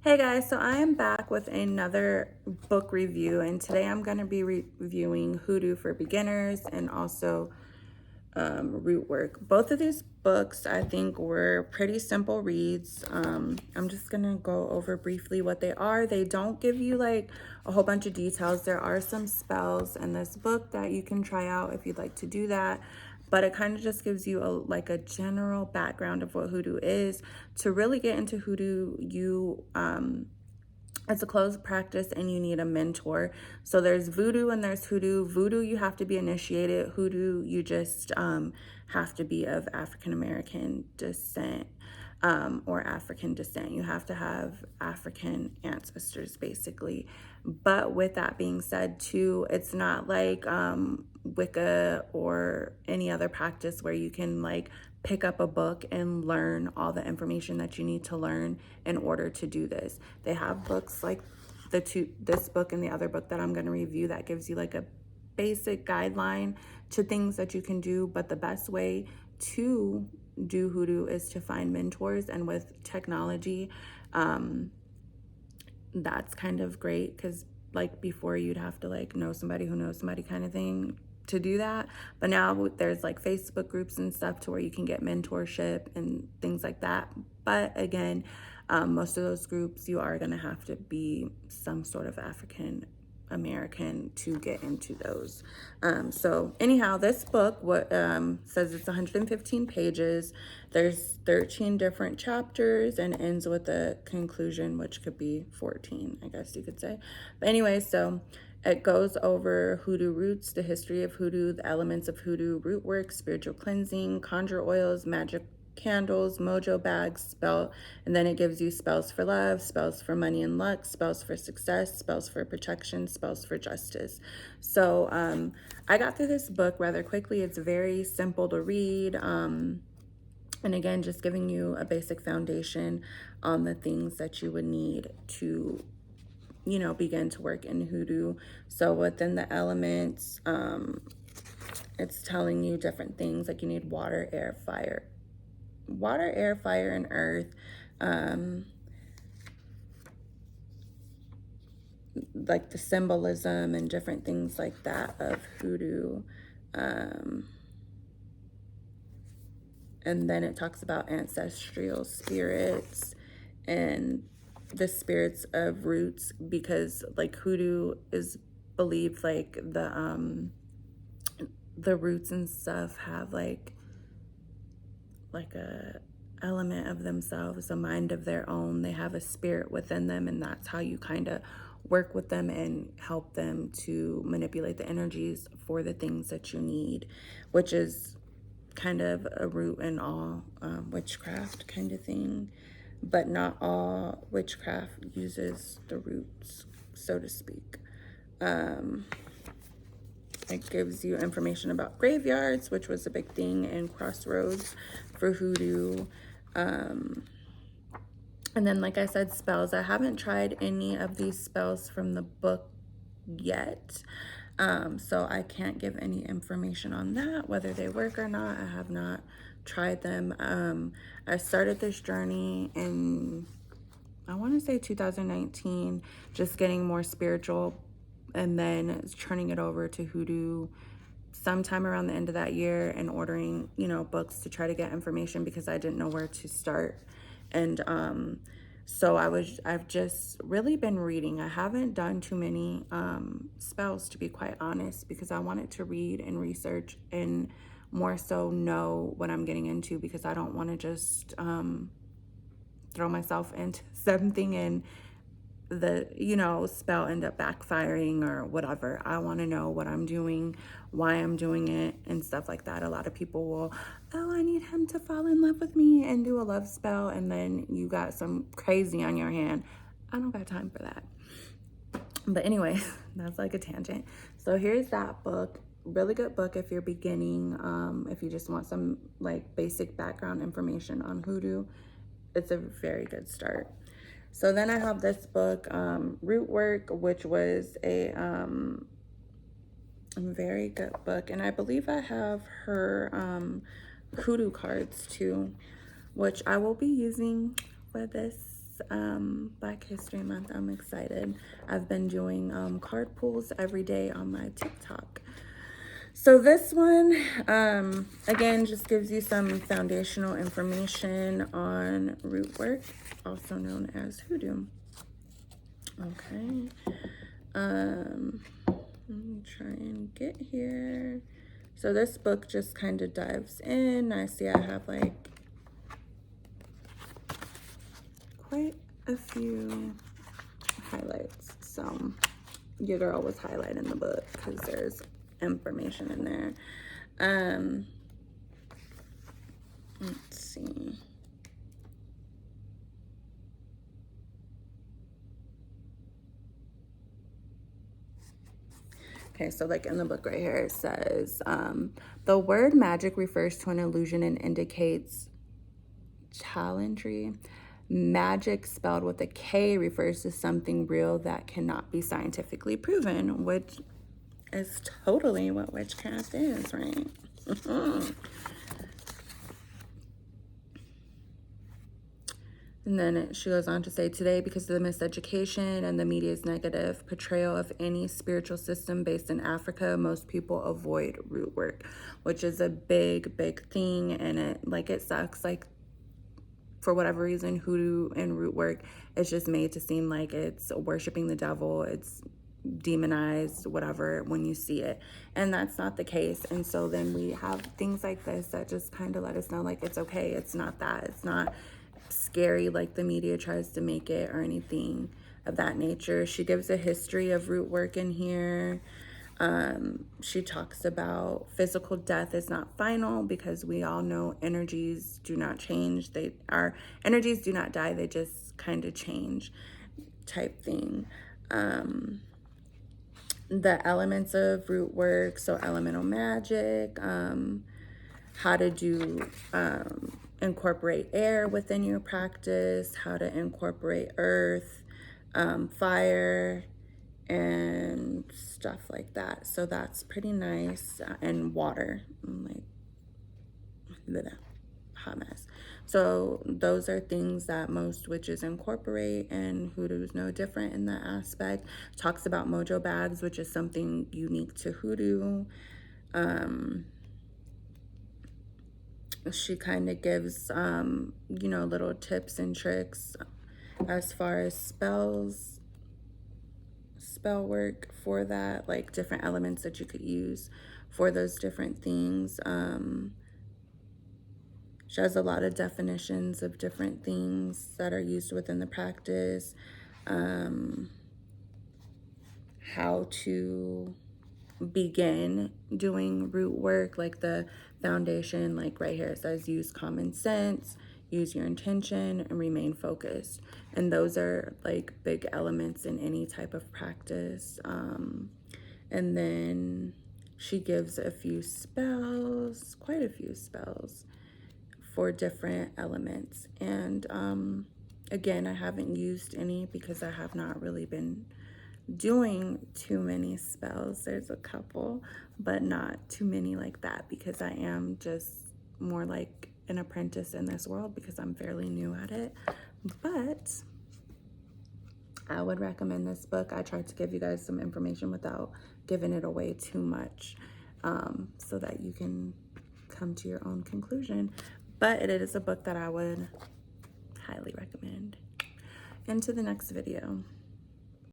Hey guys, so I am back with another book review, and today I'm going to be reviewing Hoodoo for Beginners and also Rootwork. Both of these books I think were pretty simple reads. I'm just going to go over briefly what they are. They don't give you like a whole bunch of details. There are some spells in this book that you can try out if you'd like to do that. But it kind of just gives you a general background of what Hoodoo is. To really get into Hoodoo, it's a closed practice and you need a mentor. So there's voodoo and there's hoodoo. Voodoo, you have to be initiated. Hoodoo, you just have to be of African American descent or African descent. You have to have African ancestors, basically. But with that being said, too, it's not like Wicca or any other practice where you can like pick up a book and learn all the information that you need to learn in order to do this. They have books like this book and the other book that I'm going to review that gives you like a basic guideline to things that you can do, but the best way to do Hoodoo is to find mentors. And with technology, that's kind of great because like before you'd have to like know somebody who knows somebody kind of thing to do that, but now there's like Facebook groups and stuff to where you can get mentorship and things like that. But again, most of those groups you are going to have to be some sort of African American to get into those. So anyhow, this book says it's 115 pages. There's 13 different chapters and ends with a conclusion, which could be 14, I guess you could say. But anyway, so it goes over Hoodoo roots, the history of Hoodoo, the elements of Hoodoo, root work, spiritual cleansing, conjure oils, magic candles, mojo bags, spell, and then it gives you spells for love, spells for money and luck, spells for success, spells for protection, spells for justice. So I got through this book rather quickly. It's very simple to read. And again, just giving you a basic foundation on the things that you would need to begin to work in Hoodoo. So within the elements, it's telling you different things like you need water, air, fire, and earth. Like the symbolism and different things like that of Hoodoo. And then it talks about ancestral spirits and the spirits of roots, because like Hoodoo is believed like the roots and stuff have like a element of themselves, a mind of their own. They have a spirit within them, and that's how you kind of work with them and help them to manipulate the energies for the things that you need, which is kind of a root in all witchcraft kind of thing. But not all witchcraft uses the roots, so to speak. It gives you information about graveyards, which was a big thing in Crossroads for Hoodoo. And then, like I said, spells. I haven't tried any of these spells from the book yet. So I can't give any information on that, whether they work or not. I have not tried them. I started this journey in, I want to say 2019, just getting more spiritual, and then turning it over to Hoodoo sometime around the end of that year and ordering, books to try to get information because I didn't know where to start. And so I've just really been reading. I haven't done too many spells, to be quite honest, because I wanted to read and research and more so know what I'm getting into, because I don't want to just throw myself into something and the spell end up backfiring or whatever. I want to know what I'm doing, why I'm doing it, and stuff like that. A lot of people will, I need him to fall in love with me and do a love spell, and then you got some crazy on your hand. I don't got time for that. But anyway, that's like a tangent. So here's that book. Really good book if you're beginning. If you just want some like basic background information on Hoodoo, it's a very good start. So then I have this book, Rootwork, which was a very good book. And I believe I have her Hoodoo cards too, which I will be using for this Black History Month, I'm excited. I've been doing card pulls every day on my TikTok. So this one, again, just gives you some foundational information on rootwork, also known as hoodoo. Okay. Let me try and get here. So this book just kind of dives in. I see I have like quite a few highlights. So your girl was highlighting the book because there's information in there. Let's see. Okay, so like in the book right here, it says, the word magic refers to an illusion and indicates challenging. Magic spelled with a K refers to something real that cannot be scientifically proven, which is totally what witchcraft is, right? And then she goes on to say, today, because of the miseducation and the media's negative portrayal of any spiritual system based in Africa, most people avoid root work, which is a big, big thing. And it sucks. Like, for whatever reason, hoodoo and root work is just made to seem like it's worshiping the devil. It's demonized, whatever, when you see it. And that's not the case. And so then we have things like this that just kind of let us know, like, it's okay. It's not that. It's not scary like the media tries to make it or anything of that nature. She gives a history of root work in here. She talks about physical death is not final because we all know energies do not change. Our energies do not die. They just kind of change type thing. The elements of root work, so elemental magic, how to do incorporate air within your practice, how to incorporate earth, fire, and stuff like that. So that's pretty nice. And water, like hot mess. So those are things that most witches incorporate, and hoodoo is no different in that aspect. Talks about mojo bags, which is something unique to hoodoo. She kind of gives, little tips and tricks as far as spell work for that, like different elements that you could use for those different things. She has a lot of definitions of different things that are used within the practice, how to begin doing root work, like the foundation, like right here it says use common sense, use your intention, and remain focused. And those are like big elements in any type of practice. And then she gives a few spells, quite a few spells for different elements. And again, I haven't used any because I have not really been doing too many spells. There's a couple, but not too many like that, because I am just more like an apprentice in this world because I'm fairly new at it. But I would recommend this book. I tried to give you guys some information without giving it away too much, so that you can come to your own conclusion. But it is a book that I would highly recommend. Into the next video.